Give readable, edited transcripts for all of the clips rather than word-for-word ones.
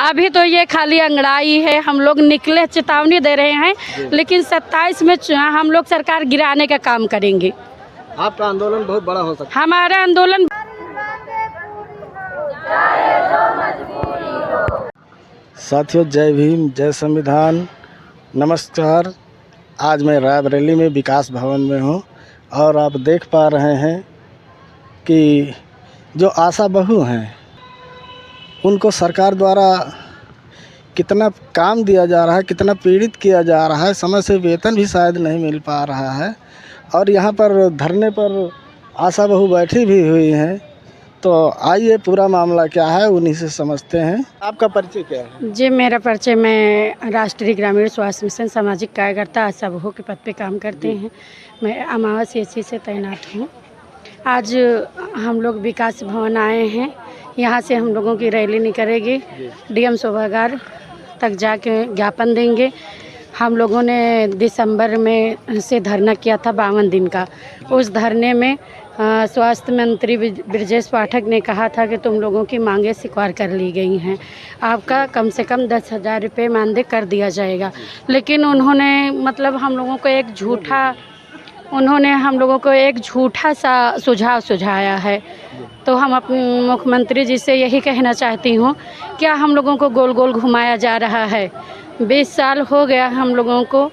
अभी तो ये खाली अंगड़ाई है, हम लोग निकले चेतावनी दे रहे हैं, लेकिन 27 में हम लोग सरकार गिराने का काम करेंगे। आपका आंदोलन बहुत बड़ा हो सकता हमारा आंदोलन साथियों, जय भीम, जय संविधान, नमस्कार। आज मैं रायबरेली में विकास भवन में हूँ और आप देख पा रहे हैं कि जो आशा बहू हैं उनको सरकार द्वारा कितना काम दिया जा रहा है, कितना पीड़ित किया जा रहा है। समय से वेतन भी शायद नहीं मिल पा रहा है और यहाँ पर धरने पर आशा बहू बैठी भी हुई हैं। तो आइए पूरा मामला क्या है उन्हीं से समझते हैं। आपका परिचय क्या है? जी, मेरा परिचय, मैं राष्ट्रीय ग्रामीण स्वास्थ्य मिशन सामाजिक कार्यकर्ता आशा बहू के पद पे काम करते हैं। मैं अमावा CHC से तैनात हूँ। आज हम लोग विकास भवन आए हैं, यहाँ से हम लोगों की रैली निकलेगी, DM सभागार तक जाके ज्ञापन देंगे। हम लोगों ने दिसंबर में से धरना किया था 52 दिन का। उस धरने में स्वास्थ्य मंत्री ब्रजेश पाठक ने कहा था कि तुम लोगों की मांगें स्वीकार कर ली गई हैं, आपका कम से कम 10,000 रुपये मानदेय कर दिया जाएगा। लेकिन उन्होंने हम लोगों को एक झूठा सा सुझाव सुझाया है। तो हम अपने मुख्यमंत्री जी से यही कहना चाहती हूँ, क्या हम लोगों को गोल गोल घुमाया जा रहा है? 20 साल हो गया हम लोगों को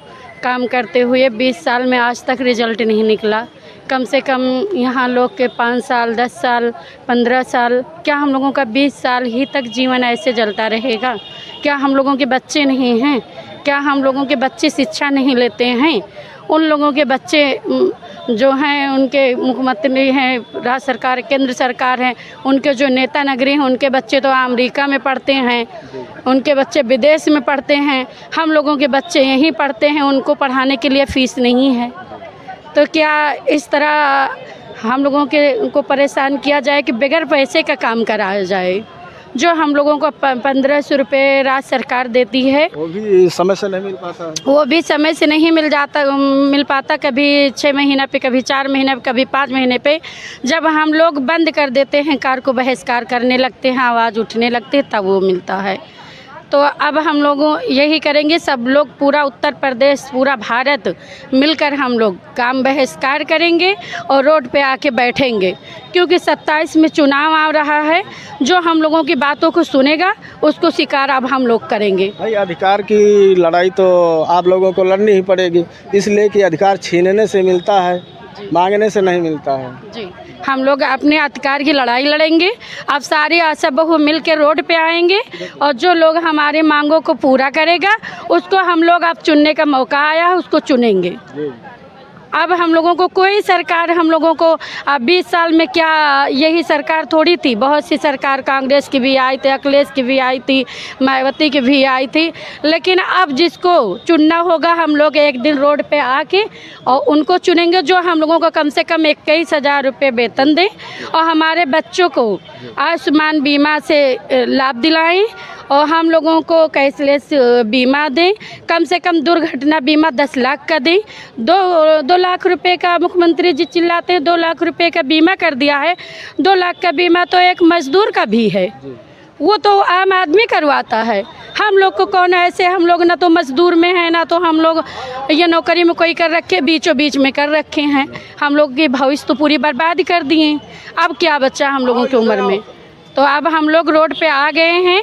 काम करते हुए, 20 साल में आज तक रिजल्ट नहीं निकला। कम से कम यहाँ लोग के 5 साल, 10 साल, 15 साल, क्या हम लोगों का 20 साल ही तक जीवन ऐसे चलता रहेगा? क्या हम लोगों के बच्चे नहीं हैं? क्या हम लोगों के बच्चे शिक्षा नहीं लेते हैं? उन लोगों के बच्चे जो हैं, उनके मुख्यमंत्री हैं, राज्य सरकार, केंद्र सरकार हैं, उनके जो नेता नगरी हैं, उनके बच्चे तो अमेरिका में पढ़ते हैं, उनके बच्चे विदेश में पढ़ते हैं। हम लोगों के बच्चे यहीं पढ़ते हैं, उनको पढ़ाने के लिए फ़ीस नहीं है। तो क्या इस तरह हम लोगों को परेशान किया जाए कि बगैर पैसे का काम कराया जाए? जो हम लोगों को 1500 रुपये राज्य सरकार देती है, वो भी समय से नहीं मिल पाता है। वो भी समय से नहीं मिल पाता। कभी 6 महीना पे, कभी 4 महीने पे, कभी 5 महीने पे। जब हम लोग बंद कर देते हैं, कार को बहिष्कार करने लगते हैं, आवाज़ उठने लगते हैं, तब वो मिलता है। तो अब हम लोग यही करेंगे, सब लोग, पूरा उत्तर प्रदेश, पूरा भारत मिलकर हम लोग काम बहिष्कार करेंगे और रोड पे आके बैठेंगे, क्योंकि 27 में चुनाव आ रहा है। जो हम लोगों की बातों को सुनेगा उसको स्वीकार अब हम लोग करेंगे। भाई, अधिकार की लड़ाई तो आप लोगों को लड़नी ही पड़ेगी, इसलिए कि अधिकार छीनने से मिलता है, मांगने से नहीं मिलता है। जी, हम लोग अपने अधिकार की लड़ाई लड़ेंगे। अब सारी आशा बहू मिल के रोड पे आएंगे और जो लोग हमारे मांगों को पूरा करेगा उसको हम लोग, अब चुनने का मौका आया है, उसको चुनेंगे। अब हम लोगों को कोई सरकार, हम लोगों को अब 20 साल में क्या यही सरकार थोड़ी थी, बहुत सी सरकार, कांग्रेस की भी आई थी, अखिलेश की भी आई थी, मायावती की भी आई थी। लेकिन अब जिसको चुनना होगा, हम लोग एक दिन रोड पे आके और उनको चुनेंगे, जो हम लोगों को कम से कम 21,000 रुपये वेतन दें और हमारे बच्चों को आयुष्मान बीमा से लाभ दिलाएं और हम लोगों को कैशलेस बीमा दें। कम से कम दुर्घटना बीमा 10 लाख का दें। 2 लाख रुपए का मुख्यमंत्री जी चिल्लाते हैं, 2 लाख रुपए का बीमा कर दिया है। 2 लाख का बीमा तो एक मजदूर का भी है, वो तो आम आदमी करवाता है। हम लोग को कौन ऐसे, हम लोग ना तो मजदूर में हैं, ना तो हम लोग ये नौकरी में कोई कर रखे, बीचों बीच में कर रखे हैं। हम लोग की भविष्य तो पूरी बर्बाद कर दिए। अब क्या बच्चा हम लोगों की उम्र में? तो अब हम लोग रोड पे आ गए हैं।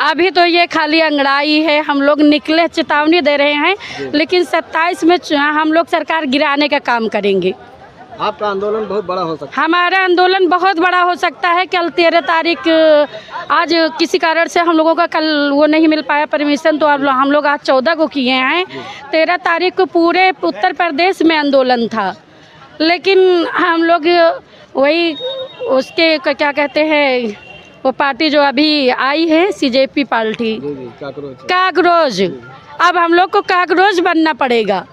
अभी तो ये खाली अंगड़ाई है, हम लोग निकले चेतावनी दे रहे हैं, लेकिन 27 में हम लोग सरकार गिराने का काम करेंगे। आपका आंदोलन बहुत बड़ा हो सकता है। हमारा आंदोलन बहुत बड़ा हो सकता है। कल 13 तारीख, आज किसी कारण से हम लोगों का कल वो नहीं मिल पाया परमिशन, तो अब हम लोग आज 14 को किए हैं। 13 तारीख को पूरे उत्तर प्रदेश में आंदोलन था, लेकिन हम लोग वही उसके क्या कहते हैं, वो पार्टी जो अभी आई है, CJP पार्टी, काकरोच। अब हम लोग को काकरोच बनना पड़ेगा,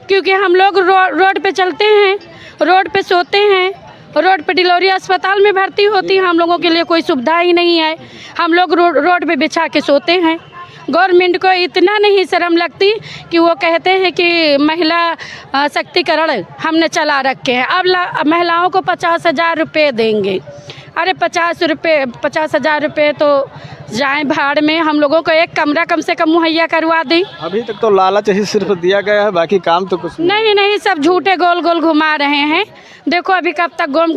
क्योंकि हम लोग रोड पे चलते हैं, रोड पे सोते हैं, रोड पे डिलीवरी अस्पताल में भर्ती होती है। हम लोगों के लिए कोई सुविधा ही नहीं है, हम लोग रोड पे बिछा के सोते हैं। गवर्नमेंट को इतना नहीं शर्म लगती कि वो कहते हैं कि महिला शक्तिकरण हमने चला रखे हैं। अब महिलाओं को 50,000 रुपये देंगे। अरे 50,000 रुपये तो जाएं भाड़ में, हम लोगों को एक कमरा कम से कम मुहैया करवा दें। अभी तक तो लालच ही सिर्फ दिया गया है, बाकी काम तो कुछ नहीं, सब झूठे गोल गोल घुमा रहे हैं। देखो अभी कब तक गोल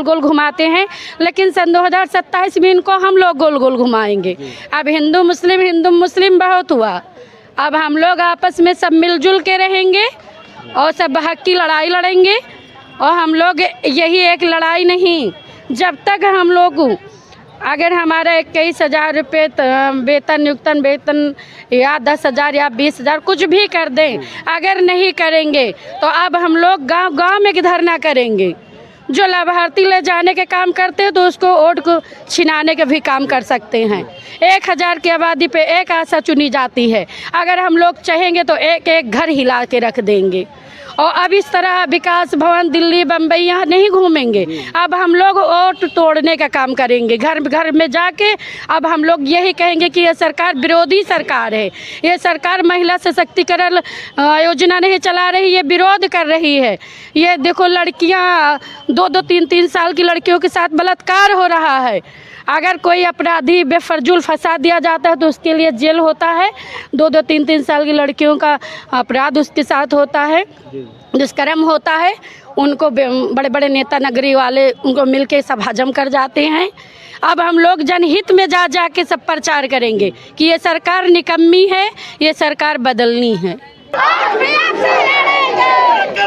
गोल घुमाते हैं, लेकिन सन 2027 में इनको हम लोग गोल गोल घुमाएंगे। अब हिंदू मुस्लिम बहुत हुआ, अब हम लोग आपस में सब मिलजुल के रहेंगे और सब हक की लड़ाई लड़ेंगे। और हम लोग यही एक लड़ाई नहीं, जब तक हम लोग अगर हमारा 21,000 रुपये वेतन या 10,000 या 20,000 कुछ भी कर दें, अगर नहीं करेंगे तो अब हम लोग गांव में धरना करेंगे। जो लाभार्थी ले जाने के काम करते हैं तो उसको वोट को छिनाने के भी काम कर सकते हैं। 1,000 की आबादी पे एक आशा चुनी जाती है, अगर हम लोग चाहेंगे तो एक एक घर हिला के रख देंगे। और अब इस तरह विकास भवन दिल्ली बम्बई यहाँ नहीं घूमेंगे, अब हम लोग वोट तोड़ने का काम करेंगे। घर घर में जाके अब हम लोग यही कहेंगे कि ये सरकार विरोधी सरकार है, ये सरकार महिला सशक्तिकरण योजना नहीं चला रही, ये विरोध कर रही है। ये देखो लड़कियाँ 2-2, 3-3 साल की लड़कियों के साथ बलात्कार हो रहा है। अगर कोई अपराधी बेफर्जुल फंसा दिया जाता है तो उसके लिए जेल होता है। 2-2, 3-3 साल की लड़कियों का अपराध उसके साथ होता है, दुष्कर्म होता है। उनको बड़े बड़े नेता नगरी वाले उनको मिलके सब हजम कर जाते हैं। अब हम लोग जनहित में जा के सब प्रचार करेंगे कि ये सरकार निकम्मी है, ये सरकार बदलनी है। कल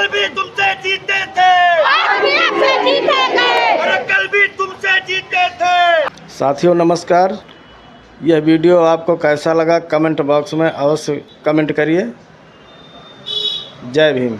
भी तुमसे जीते थे, कल भी तुमसे जीते थे। साथियों नमस्कार, यह वीडियो आपको कैसा लगा कमेंट बॉक्स में अवश्य कमेंट करिए। जय भीम।